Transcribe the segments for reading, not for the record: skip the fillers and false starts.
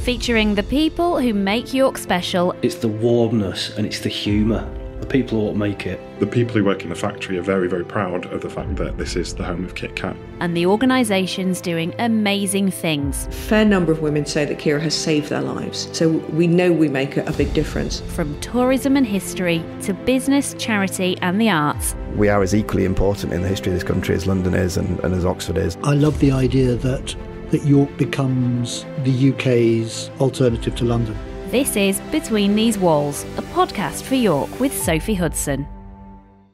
featuring the people who make York special. It's the warmness and it's the humour. The people who make it. The people who work in the factory are very, very proud of the fact that this is the home of Kit Kat. And the organisations doing amazing things. A fair number of women say that Kira has saved their lives, so we know we make a big difference. From tourism and history to business, charity and the arts. We are as equally important in the history of this country as London is and as Oxford is. I love the idea that York becomes the UK's alternative to London. This is Between These Walls, a podcast for York with Sophie Hudson.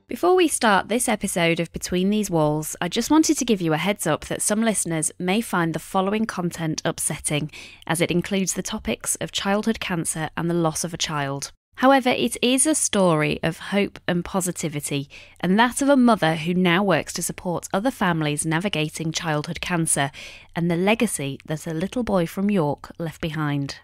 Before we start this episode of Between These Walls, I just wanted to give you a heads up that some listeners may find the following content upsetting, as it includes the topics of childhood cancer and the loss of a child. However, it is a story of hope and positivity, and that of a mother who now works to support other families navigating childhood cancer, and the legacy that a little boy from York left behind.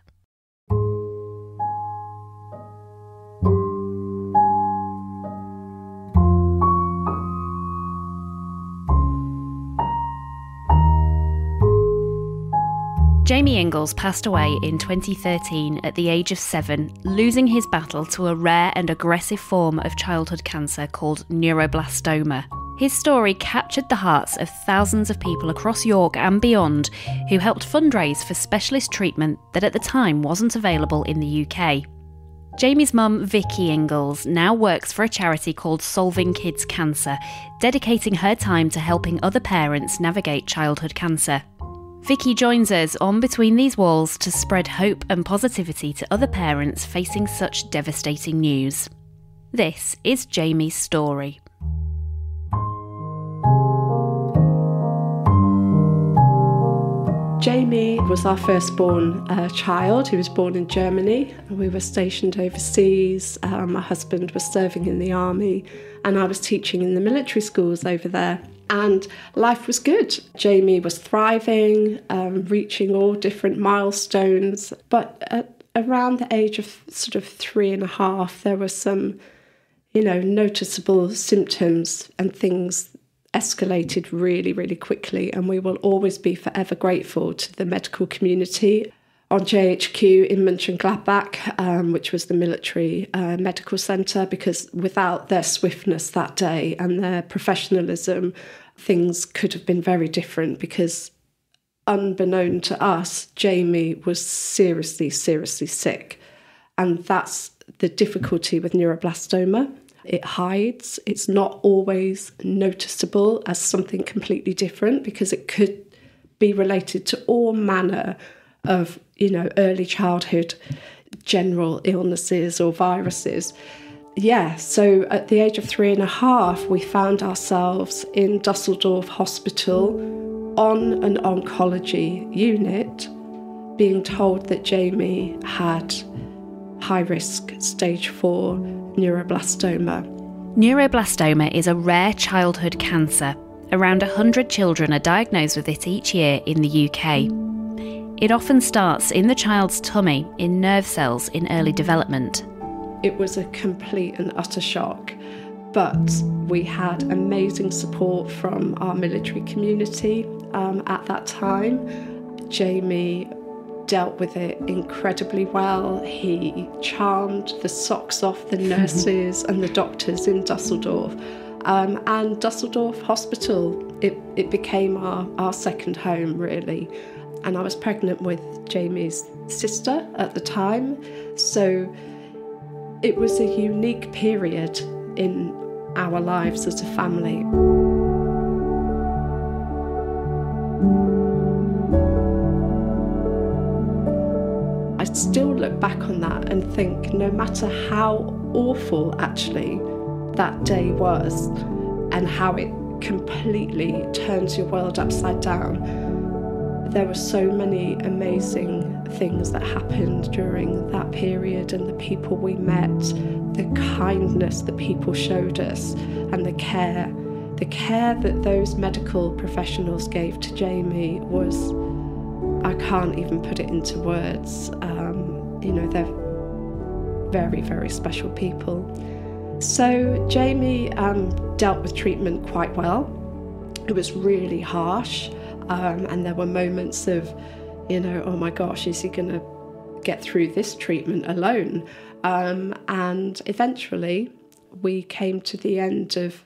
Jamie Inglis passed away in 2013 at the age of 7, losing his battle to a rare and aggressive form of childhood cancer called neuroblastoma. His story captured the hearts of thousands of people across York and beyond who helped fundraise for specialist treatment that at the time wasn't available in the UK. Jamie's mum, Vicky Inglis, now works for a charity called Solving Kids Cancer, dedicating her time to helping other parents navigate childhood cancer. Vicky joins us on Between These Walls to spread hope and positivity to other parents facing such devastating news. This is Jamie's story. Jamie was our firstborn child. He was born in Germany. We were stationed overseas. My husband was serving in the army and I was teaching in the military schools over there. And life was good. Jamie was thriving, reaching all different milestones. But at around the age of sort of 3.5, there were some, noticeable symptoms and things escalated really, really quickly. And we will always be forever grateful to the medical community on JHQ in Mönchengladbach, which was the military medical centre, because without their swiftness that day and their professionalism, things could have been very different, because unbeknown to us, Jamie was seriously, seriously sick. And that's the difficulty with neuroblastoma. It hides. It's not always noticeable as something completely different, because it could be related to all manner of, early childhood general illnesses or viruses. Yeah, so at the age of 3.5, we found ourselves in Dusseldorf Hospital on an oncology unit, being told that Jamie had high-risk stage 4 neuroblastoma. Neuroblastoma is a rare childhood cancer. Around 100 children are diagnosed with it each year in the UK. It often starts in the child's tummy, in nerve cells in early development. It was a complete and utter shock, but we had amazing support from our military community at that time. Jamie dealt with it incredibly well. He charmed the socks off the nurses and the doctors in Dusseldorf. And Dusseldorf Hospital, it became our second home, really. And I was pregnant with Jamie's sister at the time. So it was a unique period in our lives as a family. I still look back on that and think, no matter how awful actually that day was and how it completely turns your world upside down, there were so many amazing things that happened during that period, and the people we met, the kindness that people showed us, and the care that those medical professionals gave to Jamie was, I can't even put it into words. They're very, very special people. So Jamie dealt with treatment quite well. It was really harsh. And there were moments of, oh my gosh, is he going to get through this treatment alone. And eventually we came to the end of,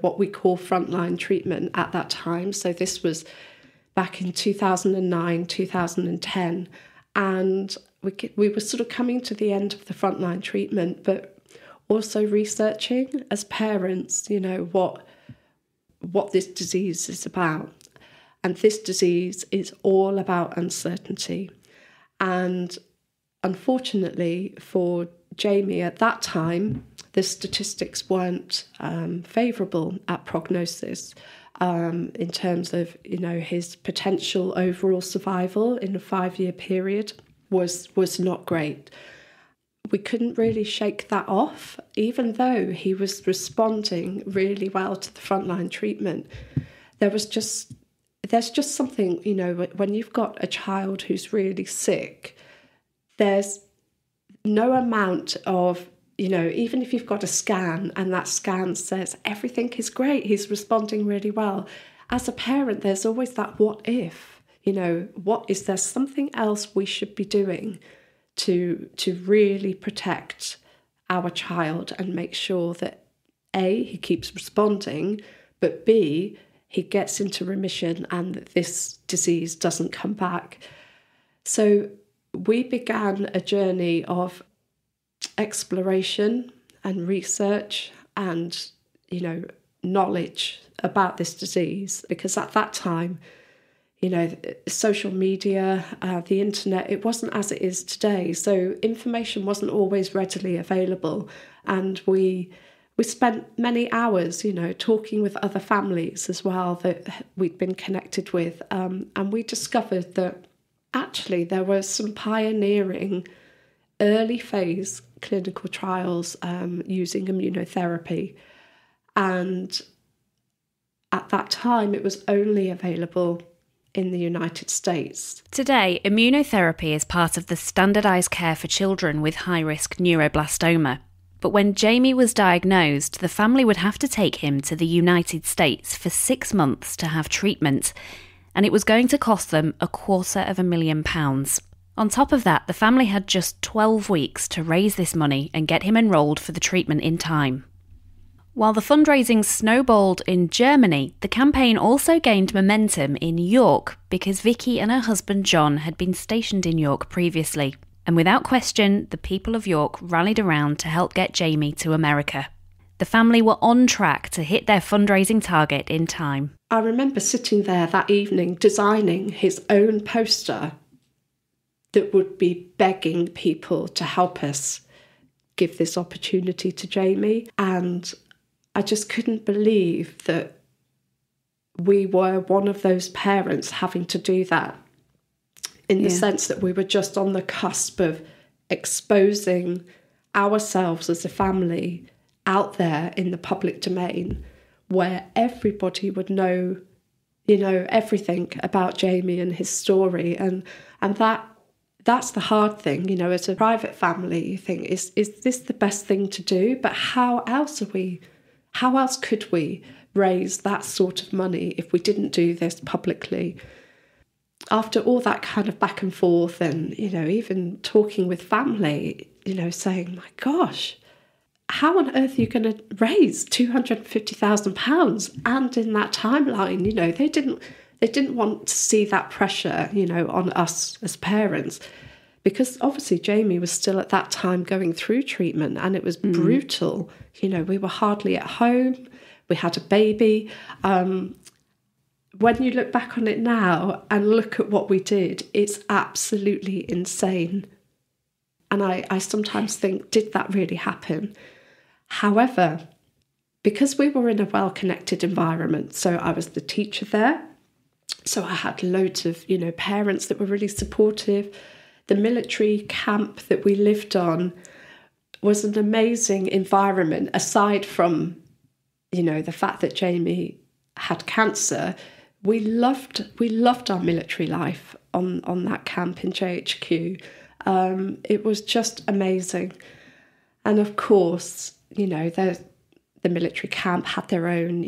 what we call frontline treatment at that time. So this was back in 2009, 2010. And we were sort of coming to the end of the frontline treatment, but also researching as parents, what this disease is about. And this disease is all about uncertainty. And unfortunately for Jamie at that time, the statistics weren't favourable at prognosis in terms of, his potential overall survival in a 5-year period was not great. We couldn't really shake that off, even though he was responding really well to the frontline treatment. There's just something, when you've got a child who's really sick, there's no amount of, even if you've got a scan and that scan says everything is great, he's responding really well. As a parent, there's always that what if, what is there something else we should be doing to really protect our child and make sure that A, he keeps responding, but B, he gets into remission and that this disease doesn't come back. So we began a journey of exploration and research and, knowledge about this disease, because at that time, social media, the internet, it wasn't as it is today. So information wasn't always readily available. And we spent many hours, talking with other families as well that we'd been connected with. And we discovered that actually there were some pioneering early phase clinical trials using immunotherapy. And at that time, it was only available in the United States. Today, immunotherapy is part of the standardised care for children with high-risk neuroblastoma. But when Jamie was diagnosed, the family would have to take him to the United States for 6 months to have treatment, and it was going to cost them £250,000. On top of that, the family had just 12 weeks to raise this money and get him enrolled for the treatment in time. While the fundraising snowballed in Germany, the campaign also gained momentum in York because Vicky and her husband John had been stationed in York previously. And without question, the people of York rallied around to help get Jamie to America. The family were on track to hit their fundraising target in time. I remember sitting there that evening designing his own poster that would be begging people to help us give this opportunity to Jamie. And I just couldn't believe that we were one of those parents having to do that, in the sense that we were just on the cusp of exposing ourselves as a family out there in the public domain where everybody would know, everything about Jamie and his story. And that's the hard thing, as a private family, you think, is this the best thing to do? But how else could we raise that sort of money if we didn't do this publicly? After all that kind of back and forth and, even talking with family, saying, my gosh, how on earth are you going to raise £250,000? And in that timeline, they didn't want to see that pressure, on us as parents, because obviously Jamie was still at that time going through treatment and it was brutal. We were hardly at home. We had a baby. When you look back on it now and look at what we did, it's absolutely insane. And I sometimes think, did that really happen? However, because we were in a well-connected environment, so I was the teacher there, so I had loads of, parents that were really supportive. The military camp that we lived on was an amazing environment, aside from, the fact that Jamie had cancer. We loved our military life on that camp in JHQ. It was just amazing. And of course, the military camp had their own,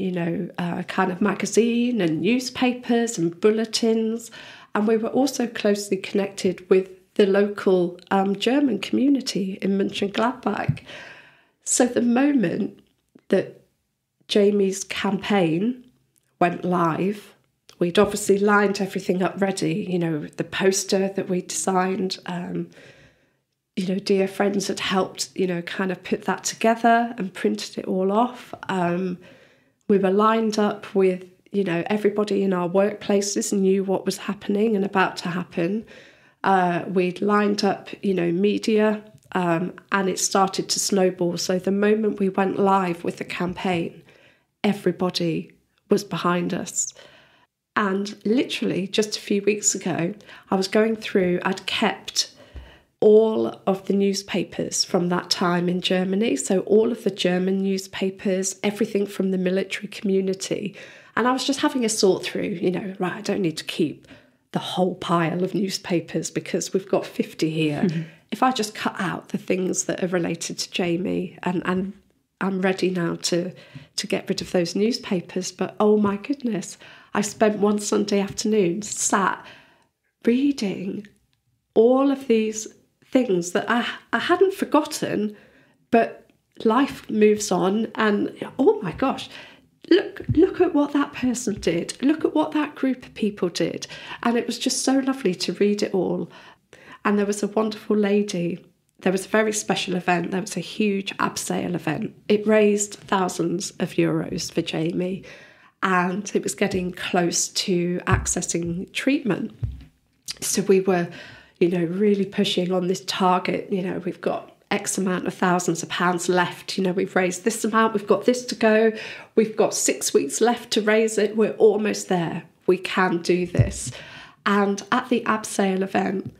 kind of magazine and newspapers and bulletins. And we were also closely connected with the local German community in Mönchengladbach. So the moment that Jamie's campaign went live, we'd obviously lined everything up ready, the poster that we designed, dear friends had helped, kind of put that together and printed it all off. We were lined up with, everybody in our workplaces knew what was happening and about to happen. We'd lined up, media, and it started to snowball. So the moment we went live with the campaign, everybody was behind us. And literally just a few weeks ago, I was going through, I'd kept all of the newspapers from that time in Germany. So all of the German newspapers, everything from the military community. And I was just having a sort through, right, I don't need to keep the whole pile of newspapers because we've got 50 here. Mm-hmm. If I just cut out the things that are related to Jamie, and I'm ready now to get rid of those newspapers. But oh my goodness, I spent one Sunday afternoon sat reading all of these things that I hadn't forgotten, but life moves on, and oh my gosh, look at what that person did, look at what that group of people did. And it was just so lovely to read it all. And there was a wonderful lady, there was a very special event, there was a huge abseil event. It raised thousands of euros for Jamie, and it was getting close to accessing treatment. So we were really pushing on this target. We've got X amount of thousands of pounds left. We've raised this amount, we've got this to go. We've got 6 weeks left to raise it. We're almost there. We can do this. And at the abseil event,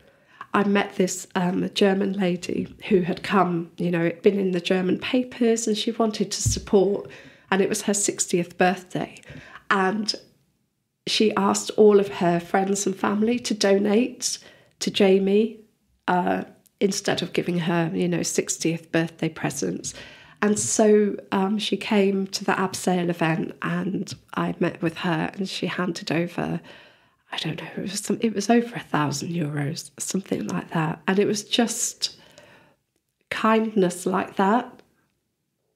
I met this German lady who had come, it'd been in the German papers, and she wanted to support. And it was her 60th birthday. And she asked all of her friends and family to donate to Jamie instead of giving her, 60th birthday presents. And so she came to the abseil event, and I met with her, and she handed over, I don't know, it was over €1,000, something like that. And it was just kindness like that.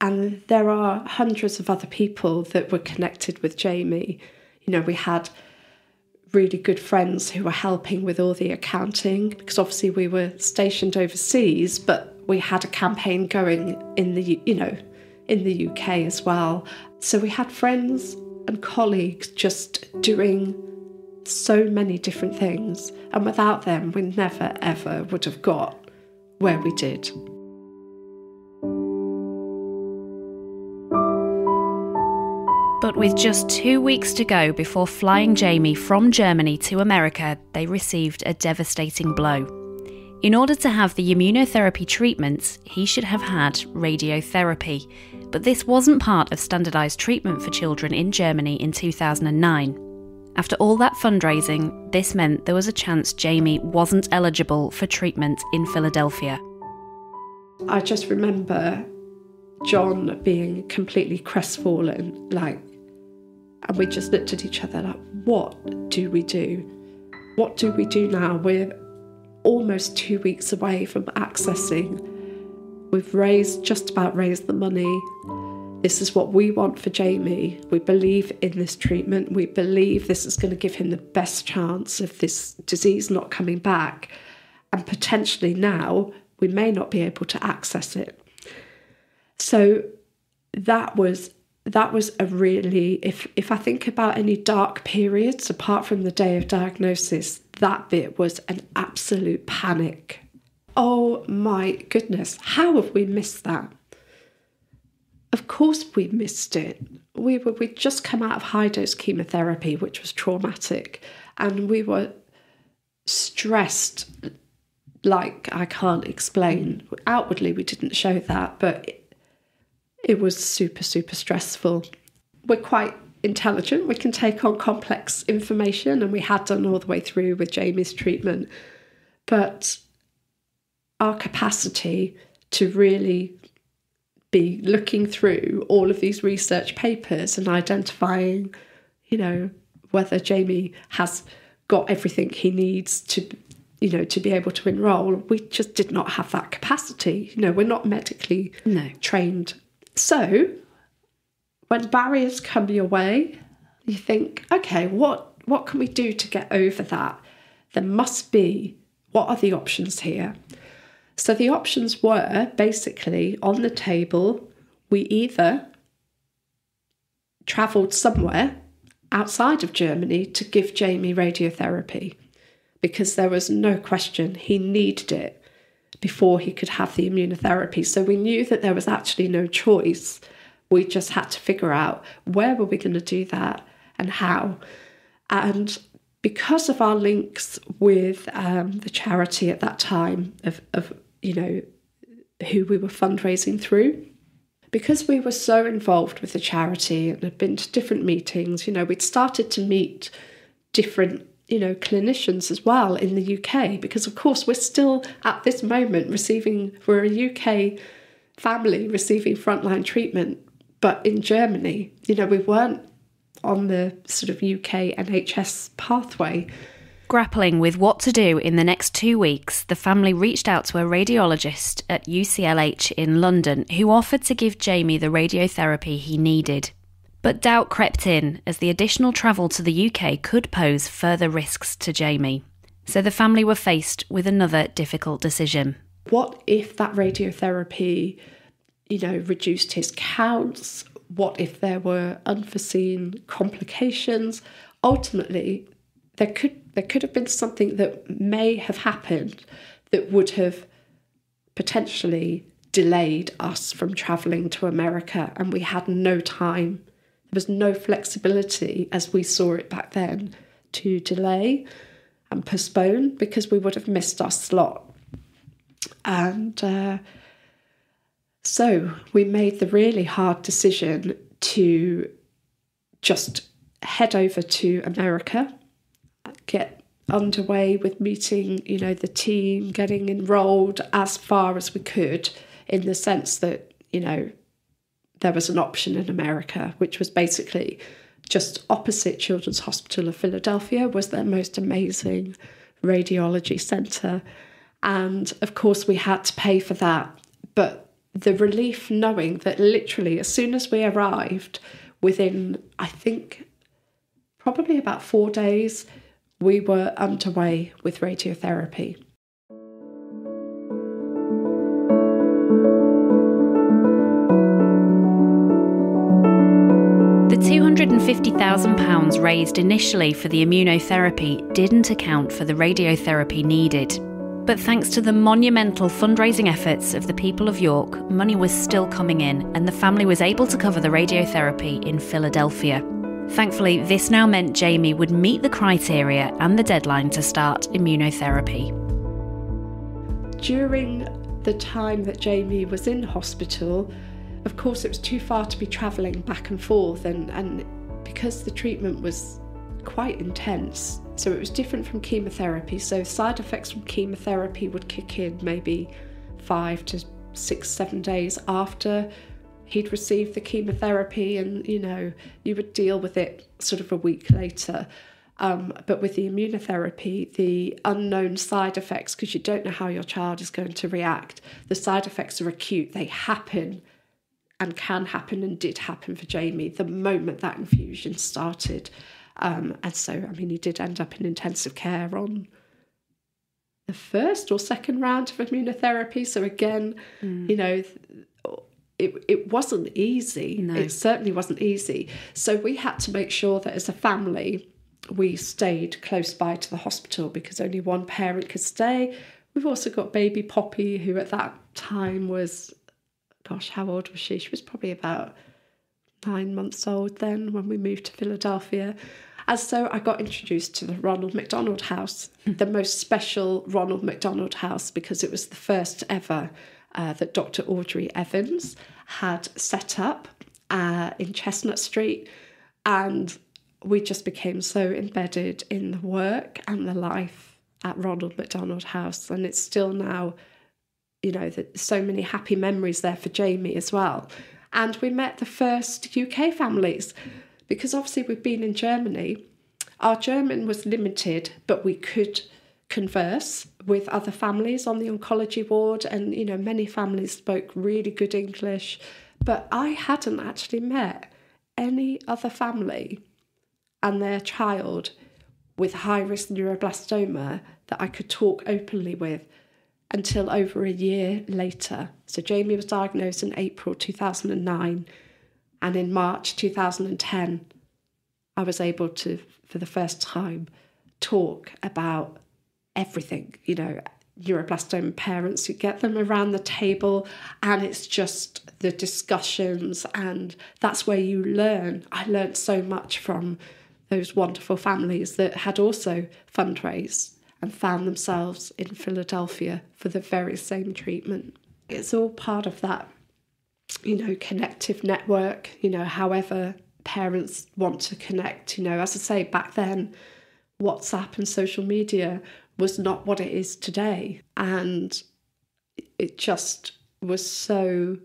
And there are hundreds of other people that were connected with Jamie. We had really good friends who were helping with all the accounting, because obviously we were stationed overseas, but we had a campaign going in the UK as well. So we had friends and colleagues just doing so many different things, and without them we never ever would have got where we did. But with just 2 weeks to go before flying Jamie from Germany to America, they received a devastating blow. In order to have the immunotherapy treatments, he should have had radiotherapy. But this wasn't part of standardised treatment for children in Germany in 2009. After all that fundraising, this meant there was a chance Jamie wasn't eligible for treatment in Philadelphia. I just remember John being completely crestfallen, and we just looked at each other like, what do we do? What do we do now? We're almost 2 weeks away from accessing. We've just about raised the money. This is what we want for Jamie. We believe in this treatment. We believe this is going to give him the best chance of this disease not coming back. And potentially now we may not be able to access it. So that was a really, if I think about any dark periods, apart from the day of diagnosis, that bit was an absolute panic. Oh my goodness, how have we missed that? Of course we missed it. We'd just come out of high-dose chemotherapy, which was traumatic, and we were stressed like I can't explain. Outwardly we didn't show that, but it was super, super stressful. We're quite intelligent. We can take on complex information, and we had done all the way through with Jamie's treatment. But our capacity to really be looking through all of these research papers and identifying, whether Jamie has got everything he needs to, to be able to enrol. We just did not have that capacity. We're not medically trained. So when barriers come your way, you think, okay, what can we do to get over that? There must be, what are the options here? So the options were basically on the table. We either travelled somewhere outside of Germany to give Jamie radiotherapy, because there was no question he needed it before he could have the immunotherapy. So we knew that there was actually no choice. We just had to figure out where were we going to do that and how. And because of our links with the charity at that time of who we were fundraising through, because we were so involved with the charity and had been to different meetings, we'd started to meet different clinicians as well in the UK, because of course we're still at this moment we're a UK family receiving frontline treatment, but in Germany, we weren't on the sort of UK NHS pathway. Grappling with what to do in the next 2 weeks, the family reached out to a radiologist at UCLH in London who offered to give Jamie the radiotherapy he needed. But doubt crept in as the additional travel to the UK could pose further risks to Jamie. So the family were faced with another difficult decision. What if that radiotherapy, reduced his counts? What if there were unforeseen complications? Ultimately, there could have been something that may have happened that would have potentially delayed us from travelling to America, and we had no time. There was no flexibility, as we saw it back then, to delay and postpone, because we would have missed our slot. And so we made the really hard decision to just head over to America, get underway with meeting, the team, getting enrolled as far as we could, in the sense that, there was an option in America, which was basically just opposite Children's Hospital of Philadelphia, was their most amazing radiology centre. And of course we had to pay for that. But the relief knowing that literally as soon as we arrived, within, I think, probably about 4 days, we were underway with radiotherapy. The £250,000 raised initially for the immunotherapy didn't account for the radiotherapy needed. But thanks to the monumental fundraising efforts of the people of York, money was still coming in, and the family was able to cover the radiotherapy in Philadelphia. Thankfully, this now meant Jamie would meet the criteria and the deadline to start immunotherapy. During the time that Jamie was in hospital, of course it was too far to be travelling back and forth, and because the treatment was quite intense, so it was different from chemotherapy. So side effects from chemotherapy would kick in maybe 5 to 6, 7 days after he'd received the chemotherapy, and you would deal with it sort of a week later. But with the immunotherapy, the unknown side effects, because you don't know how your child is going to react, the side effects are acute. They happen and can happen, and did happen for Jamie the moment that infusion started. And so, he did end up in intensive care on the first or second round of immunotherapy. So again, it wasn't easy. No. It certainly wasn't easy. So we had to make sure that as a family, we stayed close by to the hospital, because only one parent could stay. We've also got baby Poppy, who at that time was, how old was she? She was probably about 9 months old then when we moved to Philadelphia. And so I got introduced to the Ronald McDonald House, the most special Ronald McDonald House, because it was the first ever that Dr. Audrey Evans had set up in Chestnut Street. And we just became so embedded in the work and the life at Ronald McDonald House. And it's still now, so many happy memories there for Jamie as well. And we met the first UK families, because obviously we've been in Germany. Our German was limited, but we could converse with other families on the oncology ward, and many families spoke really good English, but I hadn't actually met any other family and their child with high-risk neuroblastoma that I could talk openly with until over a year later. So Jamie was diagnosed in April 2009, and in March 2010 I was able to, for the first time, talk about everything, neuroblastoma parents. You get them around the table and it's just the discussions, and that's where you learn. I learned so much from those wonderful families that had also fundraised and found themselves in Philadelphia for the very same treatment. It's all part of that, connective network, however parents want to connect. As I say, back then, WhatsApp and social media was not what it is today. And it just was so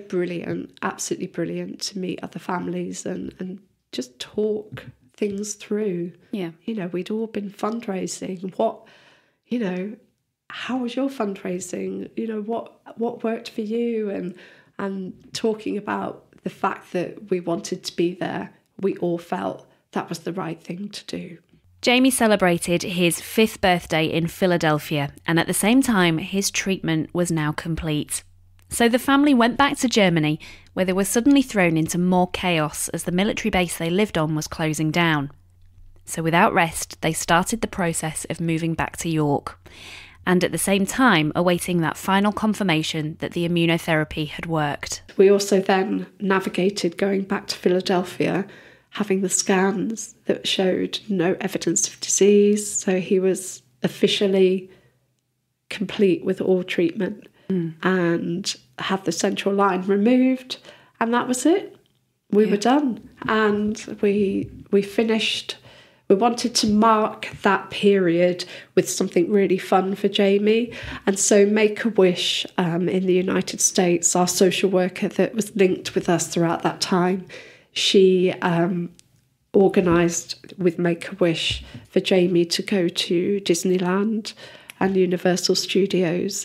brilliant, absolutely brilliant to meet other families and just talk things through. Yeah. We'd all been fundraising. How was your fundraising? What worked for you? And talking about the fact that we wanted to be there. We all felt that was the right thing to do. Jamie celebrated his 5th birthday in Philadelphia, and at the same time, his treatment was now complete. So the family went back to Germany, where they were suddenly thrown into more chaos as the military base they lived on was closing down. So without rest, they started the process of moving back to York, and at the same time awaiting that final confirmation that the immunotherapy had worked. We also then navigated going back to Philadelphia, having the scans that showed no evidence of disease. So he was officially complete with all treatment and had the central line removed, and that was it. We were done, and we finished. We wanted to mark that period with something really fun for Jamie, and so Make-A-Wish in the United States, our social worker that was linked with us throughout that time, she organised with Make-A-Wish for Jamie to go to Disneyland and Universal Studios.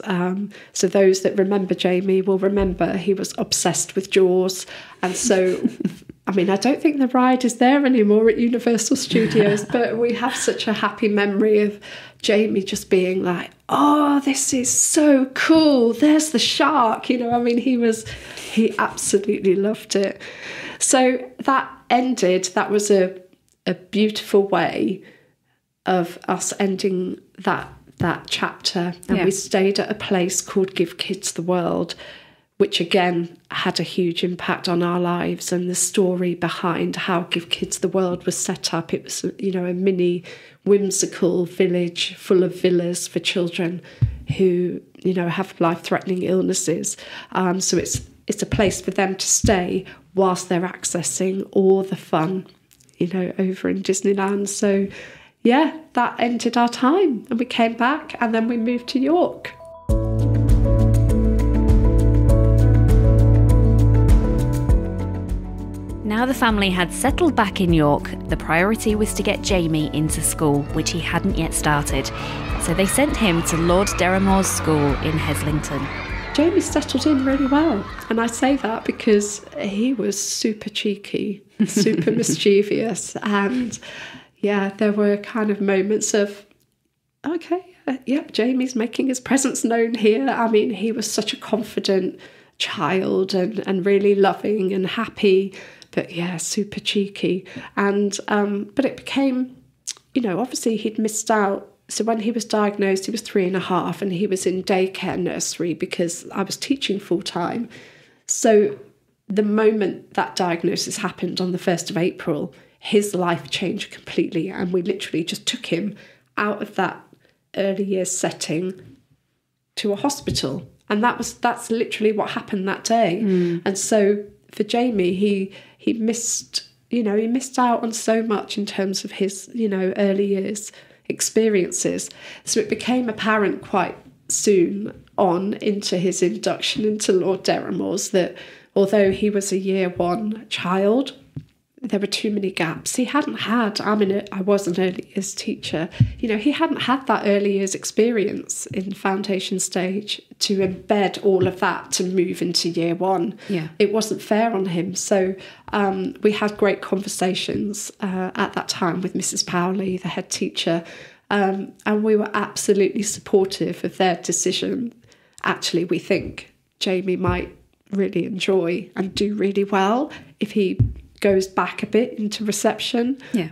So those that remember Jamie will remember he was obsessed with Jaws. And so, I don't think the ride is there anymore at Universal Studios, but we have such a happy memory of Jamie just being like, oh, this is so cool. There's the shark. He absolutely loved it. So that ended. That was a beautiful way of us ending that chapter, and we stayed at a place called Give Kids the World, which again had a huge impact on our lives, and the story behind how Give Kids the World was set up. It was a mini whimsical village full of villas for children who have life-threatening illnesses, so it's a place for them to stay whilst they're accessing all the fun over in Disneyland. So yeah, that ended our time, and we came back, and then we moved to York. Now the family had settled back in York, the priority was to get Jamie into school, which he hadn't yet started. So they sent him to Lord Deramor's school in Heslington. Jamie settled in really well, and I say that because he was super cheeky, super mischievous, and yeah, there were kind of moments of, okay, Jamie's making his presence known here. He was such a confident child and really loving and happy, but yeah, super cheeky. And but it became, obviously he'd missed out. So when he was diagnosed, he was 3.5, and he was in daycare nursery because I was teaching full time. So the moment that diagnosis happened on the 1st of April, his life changed completely, and we literally just took him out of that early years setting to a hospital, and that's literally what happened that day. And so for Jamie, he missed out on so much in terms of his early years experiences. So it became apparent quite soon on into his induction into Lord Deramor's that although he was a year 1 child, there were too many gaps. He hadn't had, I was an early years teacher, he hadn't had that early years experience in foundation stage to embed all of that to move into year one. Yeah. It wasn't fair on him. So we had great conversations at that time with Mrs. Powley, the head teacher, and we were absolutely supportive of their decision. Actually, we think Jamie might really enjoy and do really well if he goes back a bit into reception. Yeah.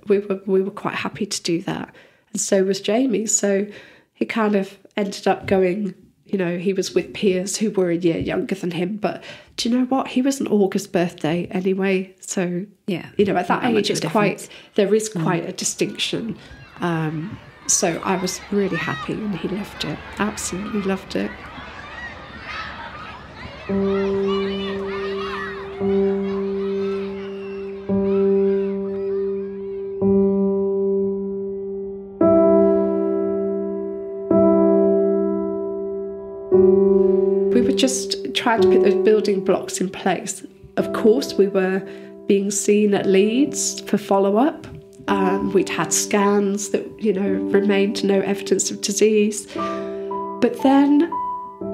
We were quite happy to do that. And so was Jamie. So he kind of ended up going, he was with peers who were a year younger than him. But do you know what? He was an August birthday anyway. So, yeah, at that age, there is quite a distinction. So I was really happy and he loved it. Absolutely loved it. We were just trying to put those building blocks in place. Of course, we were being seen at Leeds for follow-up. We'd had scans that, remained no evidence of disease. But then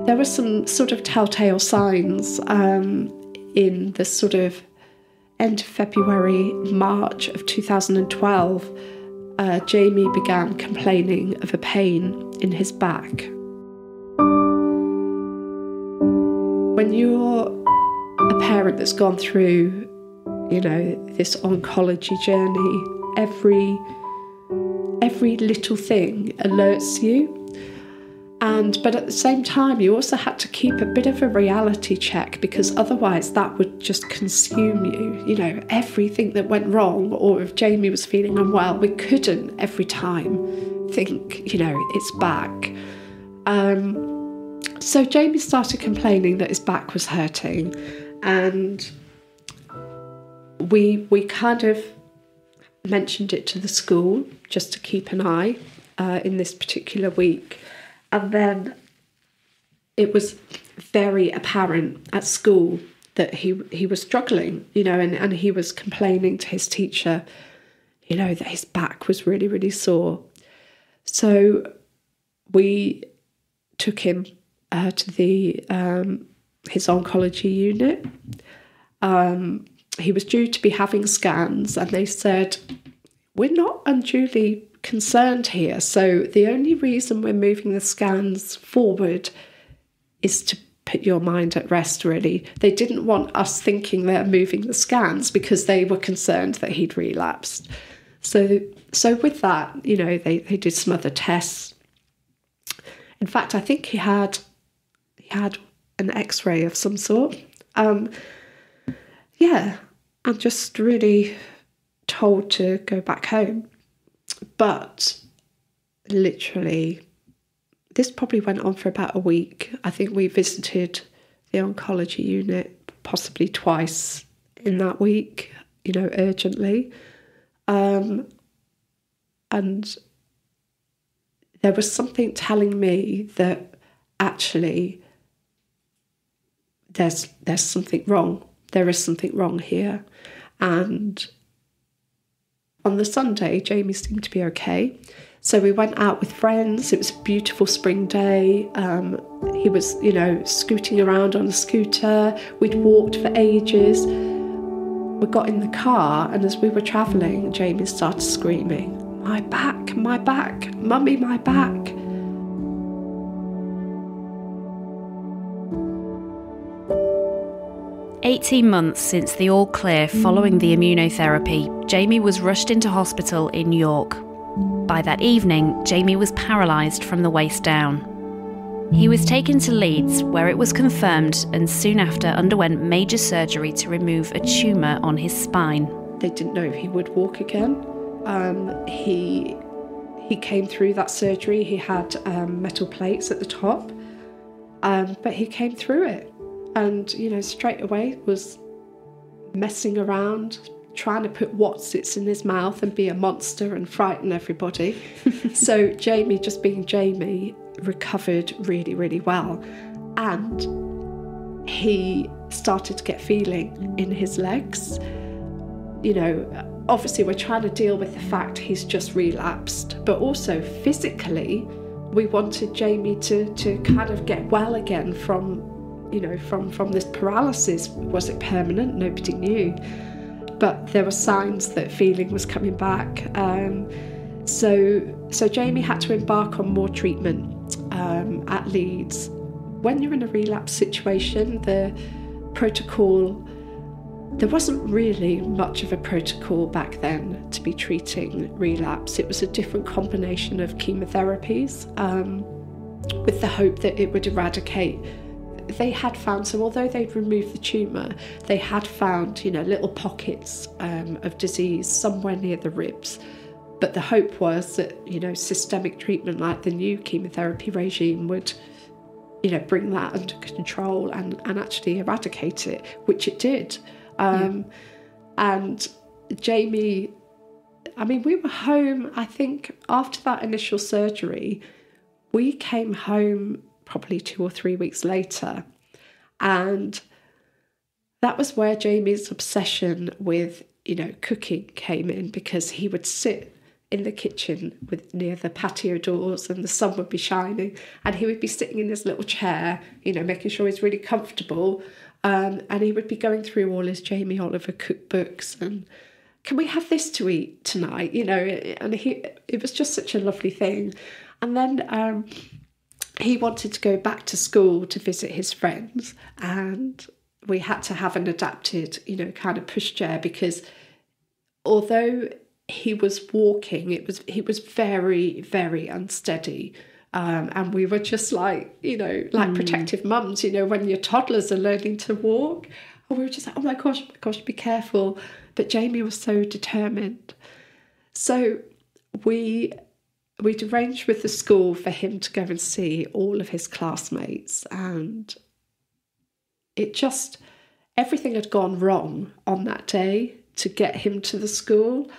there were some sort of telltale signs in the sort of end of February, March of 2012. Jamie began complaining of a pain in his back. When you're a parent that's gone through, this oncology journey, every little thing alerts you. But at the same time, you also had to keep a bit of a reality check, because otherwise that would just consume you. Everything that went wrong, or if Jamie was feeling unwell, we couldn't every time think, it's back. So Jamie started complaining that his back was hurting, and we kind of mentioned it to the school just to keep an eye in this particular week. And then it was very apparent at school that he was struggling, and he was complaining to his teacher, that his back was really, really sore. So we took him to his oncology unit. He was due to be having scans, and they said, we're not unduly concerned here, so the only reason we're moving the scans forward is to put your mind at rest, really. They didn't want us thinking they're moving the scans because they were concerned that he'd relapsed. So with that, they did some other tests. In fact, I think he had an X-ray of some sort. I'm just really told to go back home. But literally, this probably went on for about a week. I think we visited the oncology unit possibly twice in that week, urgently. And there was something telling me that actually there's something wrong. There is something wrong here. And on the Sunday, Jamie seemed to be okay. So we went out with friends. It was a beautiful spring day. He was, scooting around on a scooter. We'd walked for ages. We got in the car, and as we were travelling, Jamie started screaming, my back, mummy, my back. "18 months since the all clear following the immunotherapy, Jamie was rushed into hospital in York. By that evening, Jamie was paralysed from the waist down. He was taken to Leeds, where it was confirmed, and soon after underwent major surgery to remove a tumour on his spine. They didn't know if he would walk again. He came through that surgery. He had metal plates at the top, but he came through it. And, straight away was messing around, trying to put Wotsits in his mouth and be a monster and frighten everybody. So Jamie, just being Jamie, recovered really, really well. And he started to get feeling in his legs. You know, obviously we're trying to deal with the fact he's just relapsed, but also physically we wanted Jamie to kind of get well again from this paralysis. Was it permanent? Nobody knew. But there were signs that feeling was coming back. So Jamie had to embark on more treatment at Leeds. When you're in a relapse situation, the protocol, there wasn't really much of a protocol back then to be treating relapse. It was a different combination of chemotherapies with the hope that it would eradicate. They had found, so although they'd removed the tumour, they had found, little pockets of disease somewhere near the ribs. But the hope was that, systemic treatment like the new chemotherapy regime would, bring that under control and actually eradicate it, which it did. And Jamie, we were home, I think, after that initial surgery. We came home probably 2 or 3 weeks later. And that was where Jamie's obsession with, cooking came in, because he would sit in the kitchen near the patio doors and the sun would be shining, and he would be sitting in his little chair, making sure he's really comfortable. And he would be going through all his Jamie Oliver cookbooks and, can we have this to eat tonight? And it was just such a lovely thing. And then he wanted to go back to school to visit his friends, and we had to have an adapted, kind of pushchair, because although he was walking, he was very, very unsteady. And we were just like, like protective mums, when your toddlers are learning to walk. And we were just like, oh my gosh, be careful. But Jamie was so determined. So we'd arranged with the school for him to go and see all of his classmates. And everything had gone wrong on that day to get him to the school.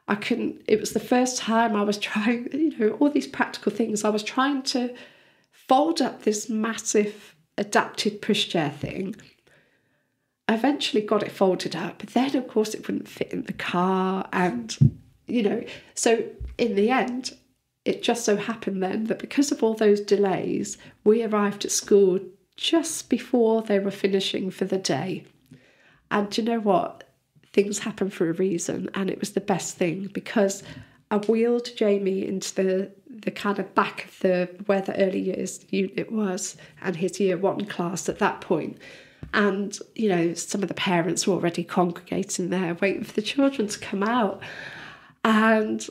It was the first time I was trying, all these practical things. I was trying to fold up this massive adapted pushchair thing. I eventually got it folded up, but then of course it wouldn't fit in the car. And, so in the end, it just so happened then that because of all those delays, we arrived at school just before they were finishing for the day. And do you know what? Things happen for a reason, and it was the best thing, because I wheeled Jamie into the kind of back of where the early years unit was, and his year 1 class at that point. And, some of the parents were already congregating there, waiting for the children to come out. And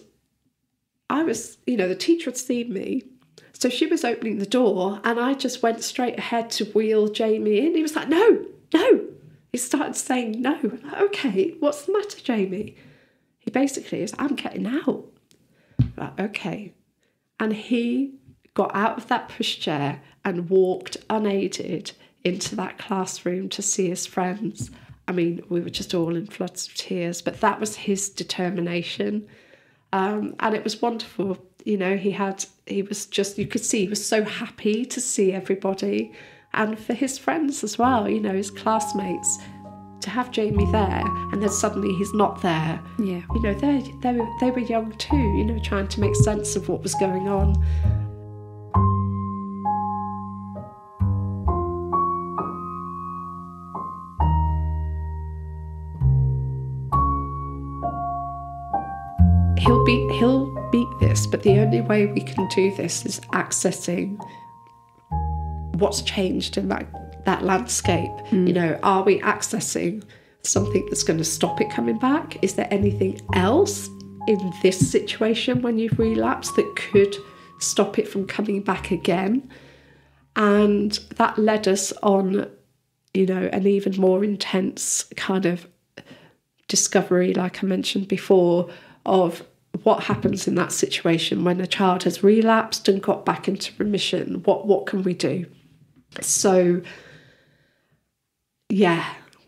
I was, the teacher had seen me, so she was opening the door, and I just went straight ahead to wheel Jamie in. He was like, no. He started saying no. Like, okay, what's the matter, Jamie? He basically is, I'm getting out. Like, okay. And he got out of that pushchair and walked unaided into that classroom to see his friends. We were just all in floods of tears, but that was his determination. And it was wonderful. He was just, you could see he was so happy to see everybody. And for his friends as well, his classmates, to have Jamie there, and then suddenly he's not there. Yeah. They were young too, trying to make sense of what was going on. He'll beat this, but the only way we can do this is accessing what's changed in that landscape. Are we accessing something that's going to stop it coming back? Is there anything else in this situation when you've relapsed that could stop it from coming back again? And that led us on, an even more intense kind of discovery, like I mentioned before, of what happens in that situation when a child has relapsed and got back into remission. What can we do? So,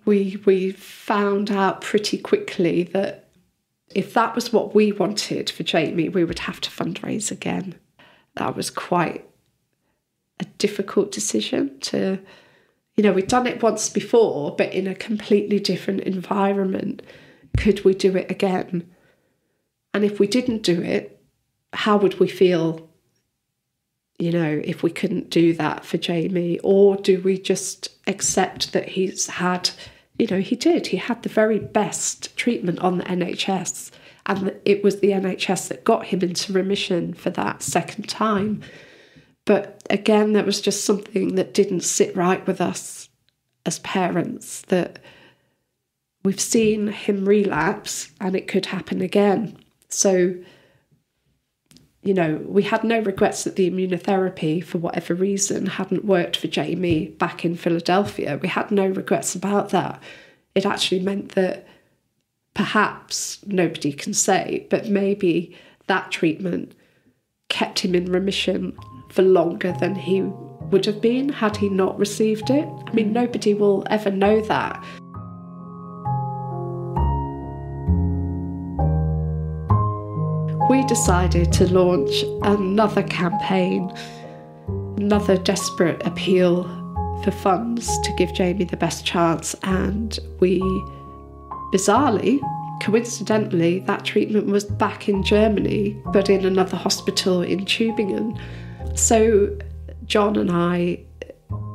we found out pretty quickly that if that was what we wanted for Jamie, we would have to fundraise again. That was quite a difficult decision to, we'd done it once before, but in a completely different environment. Could we do it again? And if we didn't do it, how would we feel, if we couldn't do that for Jamie? Or do we just accept that he's had, he had the very best treatment on the NHS, and it was the NHS that got him into remission for that second time. But again, there was just something that didn't sit right with us as parents, that we've seen him relapse and it could happen again. So, we had no regrets that the immunotherapy, for whatever reason, hadn't worked for Jamie back in Philadelphia. We had no regrets about that. It actually meant that perhaps, nobody can say, but maybe that treatment kept him in remission for longer than he would have been had he not received it. I mean, nobody will ever know that. We decided to launch another campaign, another desperate appeal for funds to give Jamie the best chance, and we, bizarrely, coincidentally, that treatment was back in Germany, but in another hospital in Tübingen. So John and I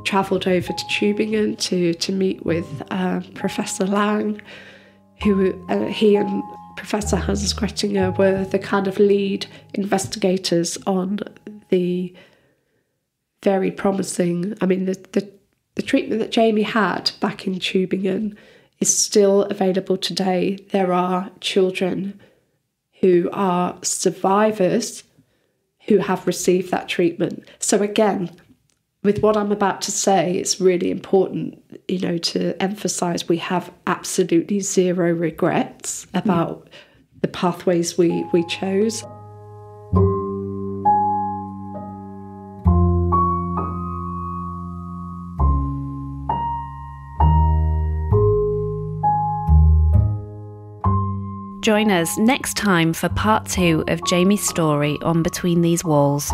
travelled over to Tübingen to meet with Professor Lang, who he and Professor Hans Grettinger were the kind of lead investigators on the very promising, the treatment that Jamie had back in Tübingen is still available today. There are children who are survivors who have received that treatment. So again, with what I'm about to say, it's really important, to emphasise we have absolutely zero regrets about the pathways we chose. Join us next time for part 2 of Jamie's story on Between These Walls.